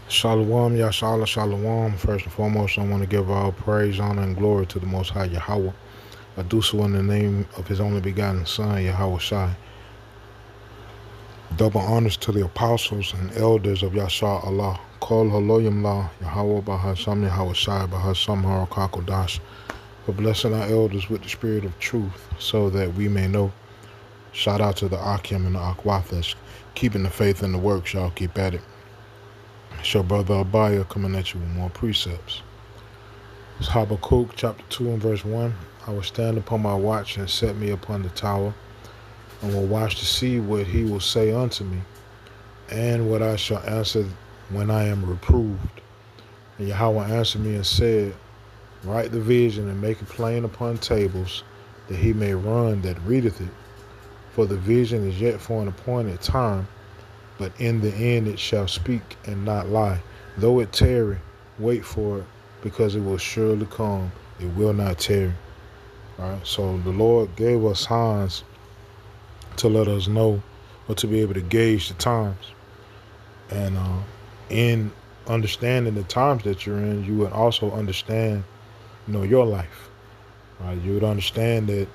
Shalom, Yashala, Shalom. First and foremost, I want to give all praise, honor, and glory to the Most High Yahweh. I do so in the name of His only begotten Son, Yahweh Shai. Double honors to the apostles and elders of Yashar Allah. Kol Haloyim La, Yahweh Bahasham Yahweh Shai, Bahasham Harakakodash. For blessing our elders with the spirit of truth, so that we may know. Shout out to the Akim and the Akwathish. Keeping the faith in the works, y'all keep at it. It's your brother Abaya coming at you with more precepts. It's Habakkuk chapter 2 and verse 1. I will stand upon my watch and set me upon the tower, and will watch to see what he will say unto me, and what I shall answer when I am reproved. And Yahweh answered me and said, Write the vision and make it plain upon tables, that he may run that readeth it. For the vision is yet for an appointed time, but in the end it shall speak and not lie. Though it tarry, wait for it, because it will surely come. It will not tarry. All right. So the Lord gave us signs to let us know, or to be able to gauge the times. And in understanding the times that you're in, you would also understand, your life. Right? You would understand that,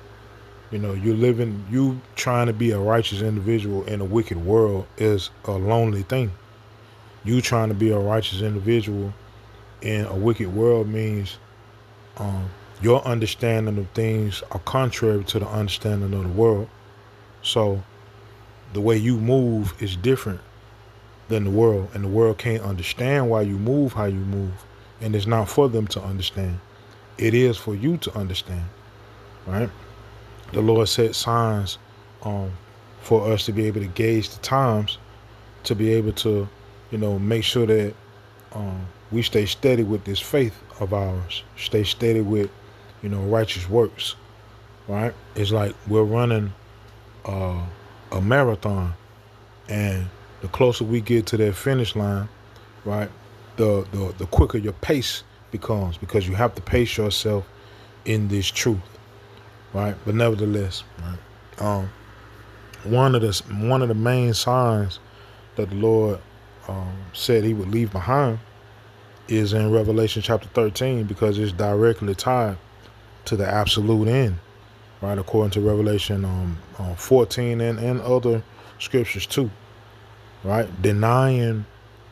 you trying to be a righteous individual in a wicked world is a lonely thing. You trying to be a righteous individual in a wicked world means your understanding of things are contrary to the understanding of the world. So the way you move is different than the world, and the world can't understand why you move how you move, and it's not for them to understand. It is for you to understand, right? The Lord set signs for us to be able to gauge the times, to be able to, make sure that we stay steady with this faith of ours, stay steady with, righteous works, right? It's like we're running a marathon, and the closer we get to that finish line, right, the quicker your pace becomes, because you have to pace yourself in this truth, right? But nevertheless, right, one of the main signs that the Lord said He would leave behind is in Revelation chapter 13, because it's directly tied to the absolute end, right? According to Revelation 14 and other scriptures too, right? Denying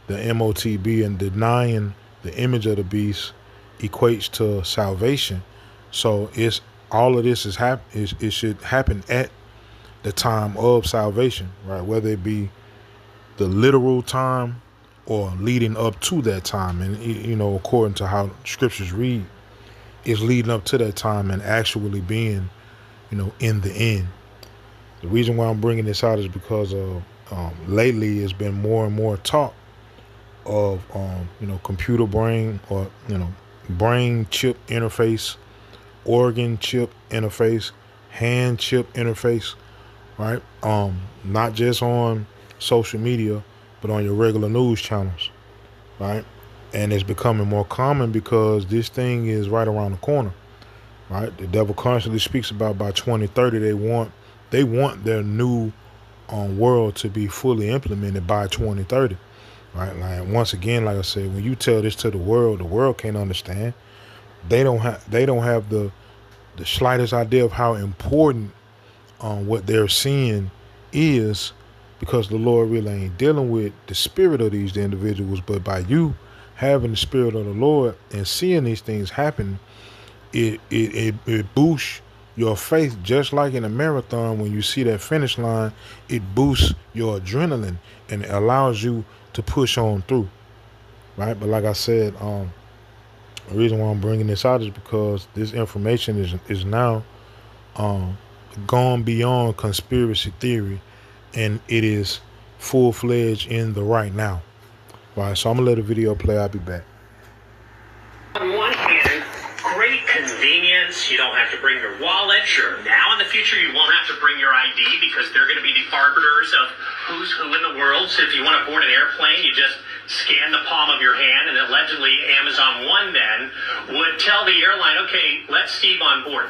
the MOTB and denying the image of the beast equates to salvation. So it's all of this it should happen at the time of salvation, right? Whether it be the literal time or leading up to that time, and according to how scriptures read, is leading up to that time and actually being, in the end. The reason why I'm bringing this out is because lately it's been more and more talk of computer brain, or brain chip interface, organ chip interface, hand chip interface, right? Not just on social media, but on your regular news channels, right? And it's becoming more common because this thing is right around the corner, right? The devil constantly speaks about by 2030 they want their new world to be fully implemented by 2030, right? Like, once again, like I said, when you tell this to the world can't understand. They don't have the slightest idea of how important what they're seeing is, because the Lord really ain't dealing with the spirit of these individuals. But by you having the spirit of the Lord and seeing these things happen, it boosts your faith. Just like in a marathon, when you see that finish line, it boosts your adrenaline and it allows you to push on through, right? But like I said, the reason why I'm bringing this out is because this information is now gone beyond conspiracy theory, and it is full-fledged in the right now. Right, so I'm gonna let the video play. I'll be back. On one hand, great convenience. You don't have to bring your wallet. Sure, now in the future you won't have to bring your ID, because they're going to be the arbiters of who's who in the world. So if you want to board an airplane, you just scan the palm of your hand, and allegedly Amazon One then would tell the airline, okay, let Steve on board.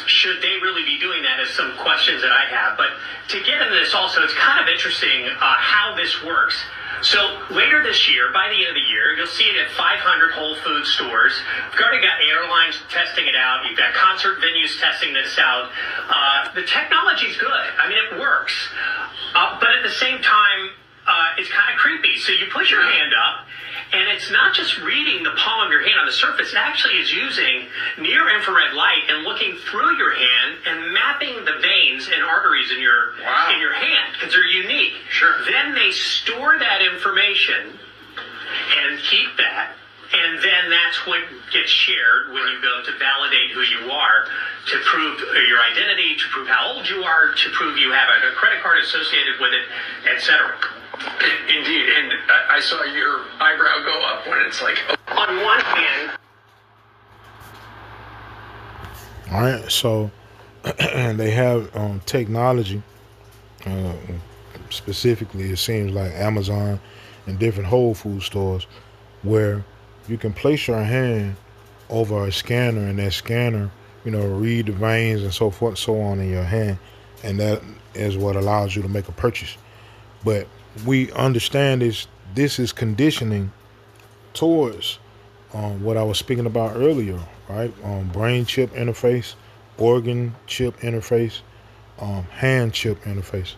Should they really be doing that is some questions that I have. But to get into this also, it's kind of interesting how this works. So later this year, by the end of the year, you'll see it at 500 Whole Food stores. You've already got airlines testing it out. You've got concert venues testing this out. The technology's good. I mean, it works. But at the same time, it's kind of creepy. So you put your hand up, and it's not just reading the palm of your hand on the surface. It actually is using near-infrared light and looking through your hand and mapping the veins and arteries in your hand, because they're unique. Sure. Then they store that information and keep that, and then that's what gets shared when you go to validate who you are, to prove your identity, to prove how old you are, to prove you have a credit card associated with it, etc. Indeed, and I saw your eyebrow go up when it's like, on one hand, All right, so they have technology, specifically it seems like Amazon and different Whole Food stores, where you can place your hand over a scanner, and that scanner, read the veins and so forth and so on in your hand, and that is what allows you to make a purchase. But we understand this is conditioning towards what I was speaking about earlier, right? Brain chip interface, organ chip interface, hand chip interface.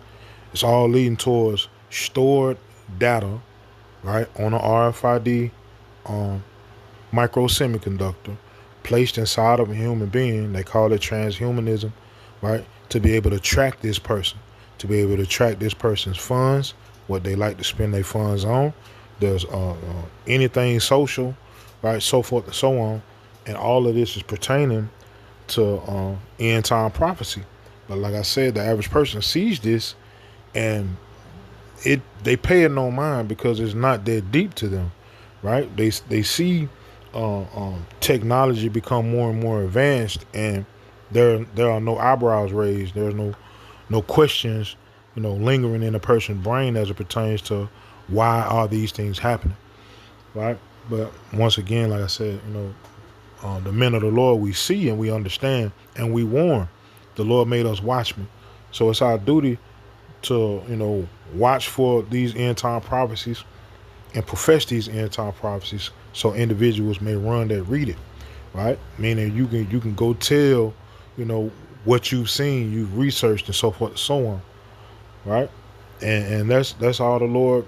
It's all leading towards stored data, right, on an RFID micro semiconductor placed inside of a human being. They call it transhumanism, right? To be able to track this person, to be able to track this person's funds, what they like to spend their funds on. There's anything social, right, so forth and so on. And all of this is pertaining to end time prophecy. But like I said, the average person sees this and they pay it no mind because it's not that deep to them, right? They see technology become more and more advanced, and there are no eyebrows raised. There's no questions, lingering in a person's brain as it pertains to why are these things happening, right? But once again, like I said, the men of the Lord, we see and we understand and we warn. The Lord made us watchmen, so it's our duty to watch for these end time prophecies and profess these end time prophecies, so individuals may run that read it, right? Meaning you can go tell what you've seen, you've researched, and so forth and so on, right? And that's all the Lord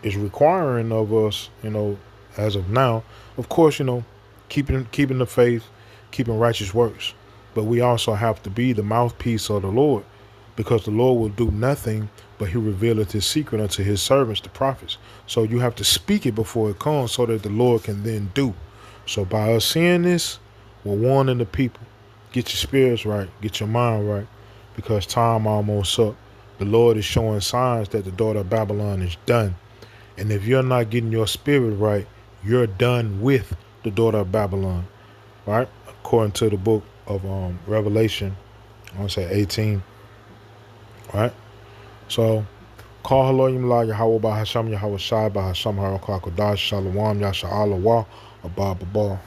is requiring of us, as of now. Of course, keeping the faith, keeping righteous works, but we also have to be the mouthpiece of the Lord, because the Lord will do nothing but he revealeth his secret unto his servants, the prophets. So you have to speak it before it comes, so that the Lord can then do. So by us seeing this, we're warning the people, get your spirits right, get your mind right, because time almost up. The Lord is showing signs that the daughter of Babylon is done. And if you're not getting your spirit right, you're done with the daughter of Babylon, right? According to the book of Revelation, I want to say 18, right? So, call Haloyim La Yahweh Bahasham Yahweh Shai Bahasham Harakakadash Shalom Yasha Allah Wa Abba Baba.